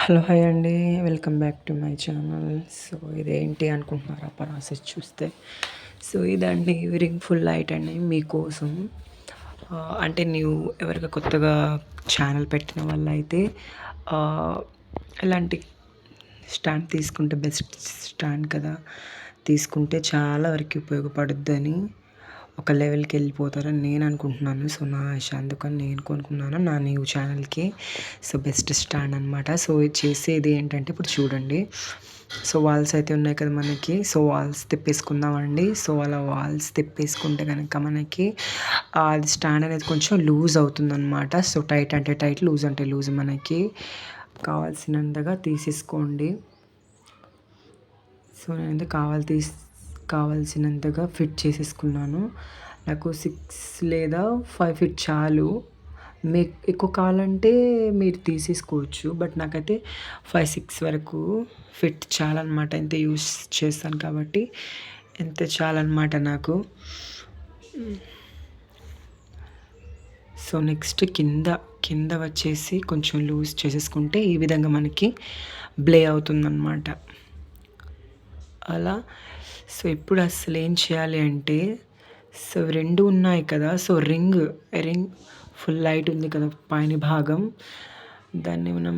Hello hi అండి. Welcome back to my channel. So ఇదేంటి అనుకుంటున్నారా ప్రాసెస్ చూస్తే? సో ఇదండి రింగ్ ఫుల్ లైట్ అండి మీకోసం. అంటే నీవు ఎవరిగా కొత్తగా ఛానల్ పెట్టిన వాళ్ళైతే ఇలాంటి స్టాండ్ తీసుకుంటే బెస్ట్ స్టాండ్ కదా, తీసుకుంటే చాలా వరకు ఉపయోగపడుద్దని ఒక లెవెల్కి వెళ్ళిపోతారని నేను అనుకుంటున్నాను. సో నా ఆశ, అందుకని నేను కొనుక్కున్నాను నా న్యూ ఛానల్కి. సో బెస్ట్ స్టాండ్ అనమాట. సో ఇది చేసేది ఏంటంటే ఇప్పుడు చూడండి. సో వాల్స్ అయితే ఉన్నాయి కదా మనకి. సో వాల్స్ తిప్పేసుకుందామండి. సో అలా వాల్స్ తిప్పేసుకుంటే కనుక మనకి అది స్టాండ్ అనేది కొంచెం లూజ్ అవుతుంది అనమాట. సో టైట్ అంటే టైట్, లూజ్ అంటే లూజ్, మనకి కావాల్సినంతగా తీసేసుకోండి. సో నేనైతే కావాల్సినంతగా ఫిట్ చేసేసుకున్నాను. నాకు 6 లేదా 5 ఫీట్ చాలు. మీకు ఎక్కువ కావాలంటే మీరు తీసేసుకోవచ్చు. బట్ నాకైతే 5-6 వరకు ఫిట్ చాలన్నమాట. ఇంత యూస్ చేస్తాను కాబట్టి ఎంత చాలన్నమాట నాకు. సో నెక్స్ట్ కింద వచ్చేసి కొంచెం లూజ్ చేసేసుకుంటే ఈ విధంగా మనకి బ్లే అవుతుందన్నమాట. అలా సో ఇప్పుడు అసలు ఏం చేయాలి అంటే, సో 2 ఉన్నాయి కదా. సో రింగ్ ఫుల్ లైట్ ఉంది కదా పైన భాగం, దాన్ని మనం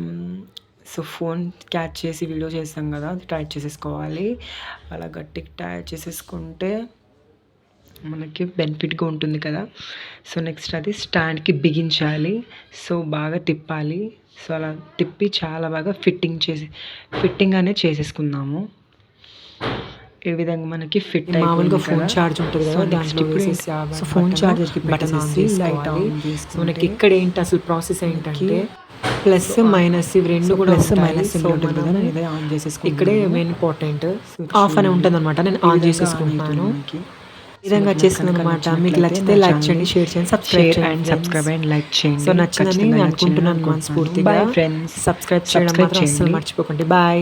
ఫోన్ క్యాచ్ చేసి వీడియో చేస్తాం కదా, అది టైట్ చేసేసుకోవాలి. అలా గట్టిగా టైట్ చేసేసుకుంటే మనకి బెనిఫిట్గా ఉంటుంది కదా. సో నెక్స్ట్ అది స్టాండ్కి బిగించాలి. సో బాగా తిప్పాలి. సో అలా తిప్పి చాలా బాగా ఫిట్టింగ్ అనేది చేసేసుకుందాము. ఈ విధంగా మనకి ఫిట్ మామూలుగా ఫోన్ ఛార్జ్ ఉంటుంది కదా, దాంట్లో వేసేసి సో ఫోన్ ఛార్జర్కి బటన్ ఆన్ చేసుకోవాలి. సో మనకి ఇక్కడ ఏంటి అసలు ప్రాసెస్ ఏంటంటే ప్లస్ మైనస్ ఇవి రెండు కూడా ప్లస్ మైనస్ ఉంటుంది కదా, నేను ఇదే ఆన్ చేసేసుకుంటాను. ఇక్కడే మెయిన్ ఇంపార్టెంట్ ఆఫ్ అని ఉంటుంది అనమాట. నేను ఆన్ చేసేసుకుంటున్నాను. ఈ విధంగా చేస్తుంది అనమాట. మీకు నచ్చితే లైక్ చేయండి, షేర్ చేయండి, సబ్స్క్రైబ్ అండ్ లైక్ చేయండి. సో నచ్చిందని నేను అనుకుంటున్నాను మనస్ఫూర్తిగా. సబ్స్క్రైబ్ చేయడం మాత్రం అస్సలు మర్చిపోకండి. బాయ్.